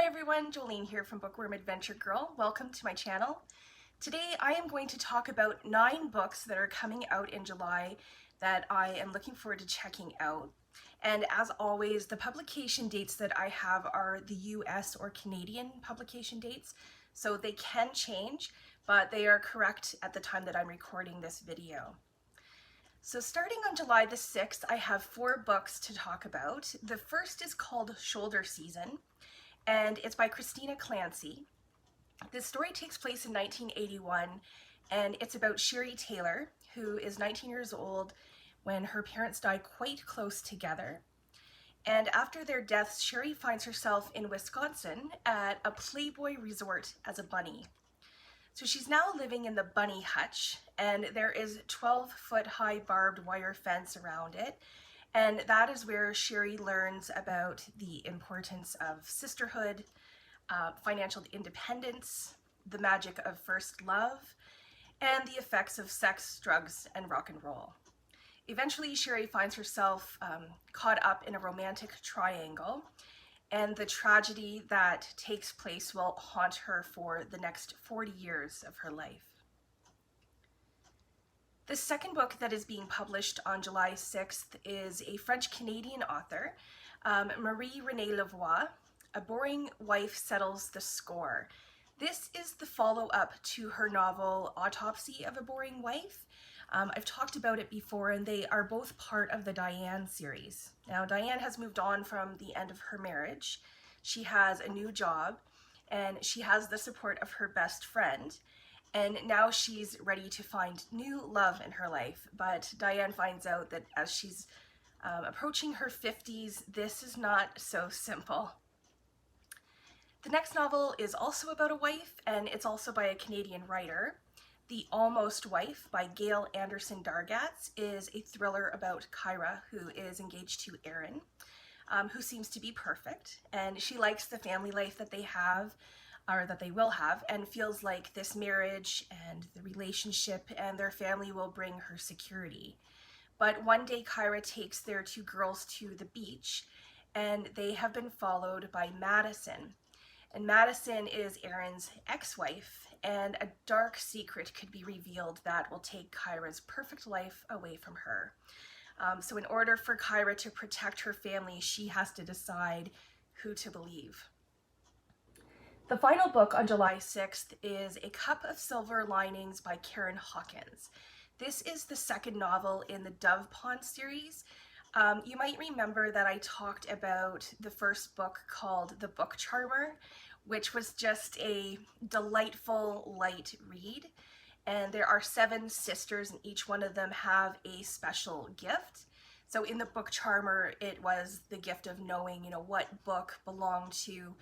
everyone, Jolene here from Bookworm Adventure Girl. Welcome to my channel. Today I am going to talk about 9 books that are coming out in July that I am looking forward to checking out. And as always, the publication dates that I have are the US or Canadian publication dates, so they can change, but they are correct at the time that I'm recording this video. So starting on July the 6th, I have 4 books to talk about. The first is called Shoulder Season, and it's by Christina Clancy. This story takes place in 1981, and it's about Sherry Taylor, who is 19 years old when her parents died quite close together. And after their deaths, Sherry finds herself in Wisconsin at a Playboy resort as a bunny. So she's now living in the bunny hutch, and there is 12-foot high barbed wire fence around it. And that is where Sherry learns about the importance of sisterhood, financial independence, the magic of first love, and the effects of sex, drugs, and rock and roll. Eventually, Sherry finds herself caught up in a romantic triangle, and the tragedy that takes place will haunt her for the next 40 years of her life. The second book that is being published on July 6th is a French-Canadian author, Renee Lavoie. A Boring Wife Settles the Score. This is the follow-up to her novel Autopsy of a Boring Wife. I've talked about it before, and they are both part of the Diane series. Now, Diane has moved on from the end of her marriage. She has a new job, and she has the support of her best friend, and now she's ready to find new love in her life. But Diane finds out that as she's approaching her 50s, this is not so simple. The next novel is also about a wife, and it's also by a Canadian writer. The Almost Wife by Gail Anderson Dargatz is a thriller about Kyra, who is engaged to Aaron, who seems to be perfect, and she likes the family life that they have, or that they will have, and feels like this marriage and the relationship and their family will bring her security. But one day Kyra takes their 2 girls to the beach, and they have been followed by Madison. And Madison is Aaron's ex-wife, and a dark secret could be revealed that will take Kyra's perfect life away from her. So in order for Kyra to protect her family, she has to decide who to believe. The final book on July 6th is A Cup of Silver Linings by Karin Hawkins. This is the second novel in the Dove Pond series. You might remember that I talked about the first book called The Book Charmer, which was just a delightful light read. And there are 7 sisters, and each one of them have a special gift. So in The Book Charmer, it was the gift of knowing, what book belonged to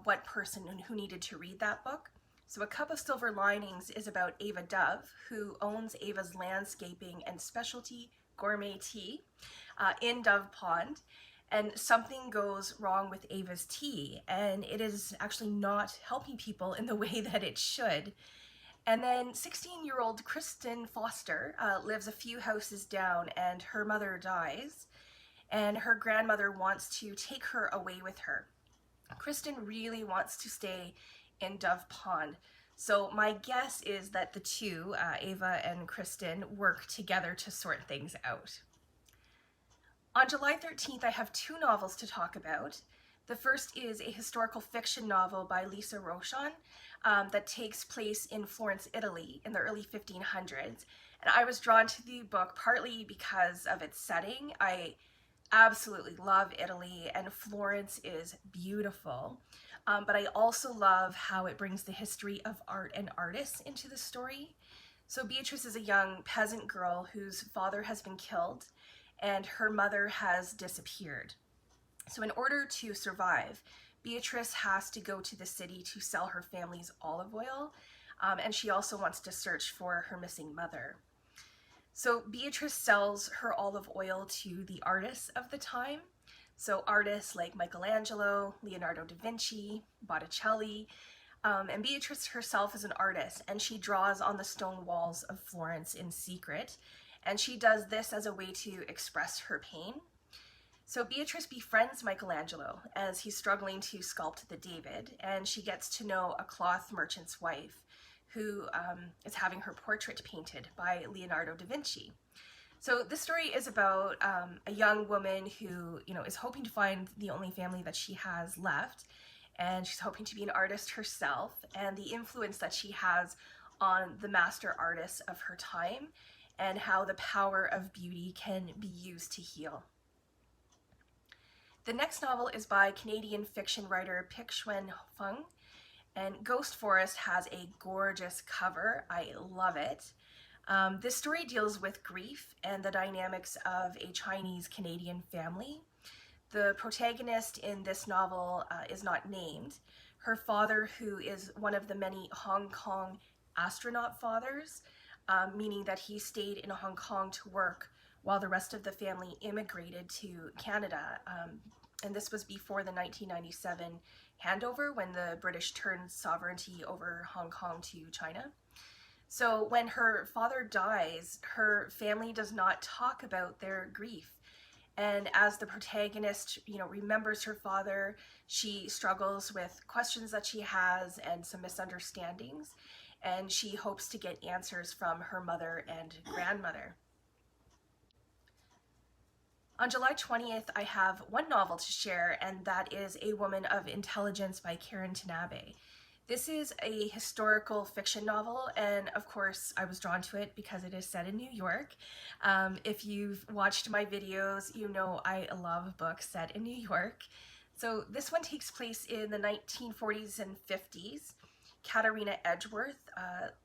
what person and who needed to read that book. So A Cup of Silver Linings is about Ava Dove, who owns Ava's Landscaping and Specialty Gourmet Tea in Dove Pond, and something goes wrong with Ava's tea, and it is actually not helping people in the way that it should. And then 16-year-old Kristen Foster lives a few houses down, and her mother dies, and her grandmother wants to take her away with her. Kristen really wants to stay in Dove Pond, so my guess is that the two, Ava and Kristen, work together to sort things out. On July 13th, I have 2 novels to talk about. The first is a historical fiction novel by Lisa Rochon that takes place in Florence, Italy in the early 1500s. And I was drawn to the book partly because of its setting. I absolutely love Italy, and Florence is beautiful. But I also love how it brings the history of art and artists into the story. So Beatrice is a young peasant girl whose father has been killed, and her mother has disappeared. So in order to survive, Beatrice has to go to the city to sell her family's olive oil, and she also wants to search for her missing mother. So Beatrice sells her olive oil to the artists of the time, so artists like Michelangelo, Leonardo da Vinci, Botticelli, and Beatrice herself is an artist, and she draws on the stone walls of Florence in secret, and she does this as a way to express her pain. So Beatrice befriends Michelangelo as he's struggling to sculpt the David, and she gets to know a cloth merchant's wife who is having her portrait painted by Leonardo da Vinci. So this story is about a young woman who, is hoping to find the only family that she has left, and she's hoping to be an artist herself, and the influence that she has on the master artists of her time, and how the power of beauty can be used to heal. The next novel is by Canadian fiction writer Pik-Shuen Fung, and Ghost Forest has a gorgeous cover. I love it. This story deals with grief and the dynamics of a Chinese-Canadian family. The protagonist in this novel is not named. Her father, who is one of the many Hong Kong astronaut fathers, meaning that he stayed in Hong Kong to work while the rest of the family immigrated to Canada. And this was before the 1997 handover, when the British turned sovereignty over Hong Kong to China. So when her father dies, her family does not talk about their grief. And as the protagonist, remembers her father, she struggles with questions that she has and some misunderstandings, and she hopes to get answers from her mother and grandmother. On July 20th, I have one novel to share, and that is A Woman of Intelligence by Karin Tanabe. This is a historical fiction novel, and of course I was drawn to it because it is set in New York. If you've watched my videos, you know I love books set in New York. So this one takes place in the 1940s and 50s. Katerina Edgeworth,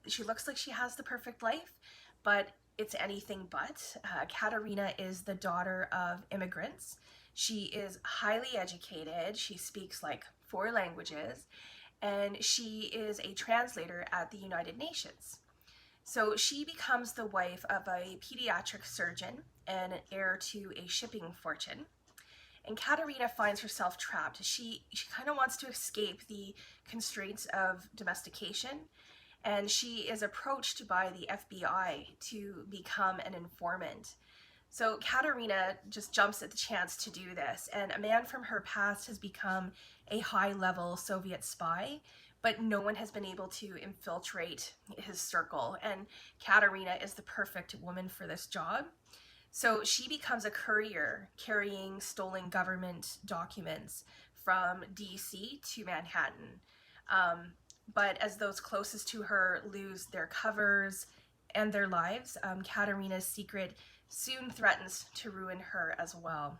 she looks like she has the perfect life, but it's anything but. Katerina is the daughter of immigrants. She is highly educated. She speaks like 4 languages, and she is a translator at the United Nations. So she becomes the wife of a pediatric surgeon and an heir to a shipping fortune. And Katerina finds herself trapped. She kind of wants to escape the constraints of domestication, and she is approached by the FBI to become an informant. So Katerina just jumps at the chance to do this, and a man from her past has become a high-level Soviet spy, but no one has been able to infiltrate his circle, and Katerina is the perfect woman for this job. So she becomes a courier carrying stolen government documents from DC to Manhattan. But as those closest to her lose their covers and their lives, Katerina's secret soon threatens to ruin her as well.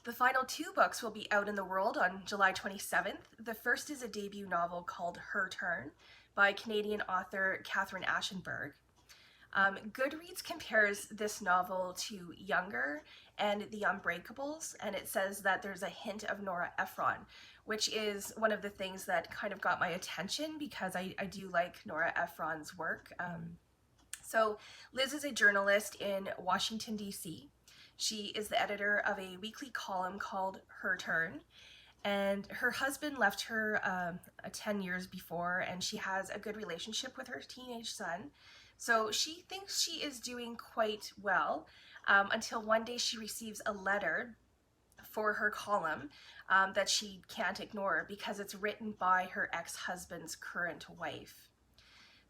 The final 2 books will be out in the world on July 27th. The first is a debut novel called Her Turn by Canadian author Katherine Ashenburg. Goodreads compares this novel to Younger and The Unbreakables, and it says that there's a hint of Nora Ephron, which is one of the things that kind of got my attention because I do like Nora Ephron's work. So Liz is a journalist in Washington, D.C. She is the editor of a weekly column called Her Turn, and her husband left her 10 years before, and she has a good relationship with her teenage son. So she thinks she is doing quite well until one day she receives a letter for her column that she can't ignore because it's written by her ex-husband's current wife.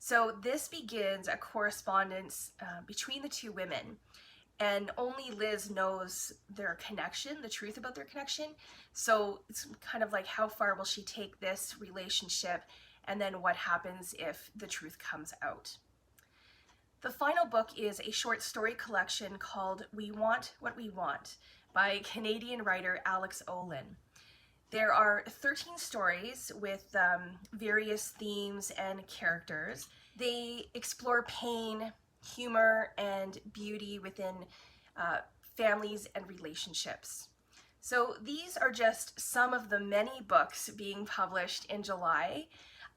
So this begins a correspondence between the 2 women, and only Liz knows their connection, the truth about their connection. So it's kind of like, how far will she take this relationship, and then what happens if the truth comes out? The final book is a short story collection called We Want What We Want by Canadian writer Alix Ohlin. There are 13 stories with various themes and characters. They explore pain, humor, and beauty within families and relationships. So these are just some of the many books being published in July.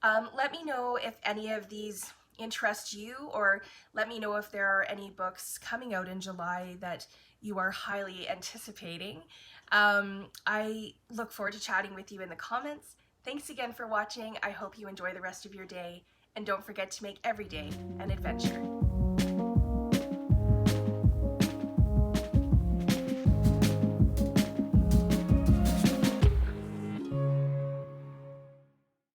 Let me know if any of these interest you, or let me know if there are any books coming out in July that you are highly anticipating. I look forward to chatting with you in the comments. Thanks again for watching. I hope you enjoy the rest of your day, and don't forget to make every day an adventure.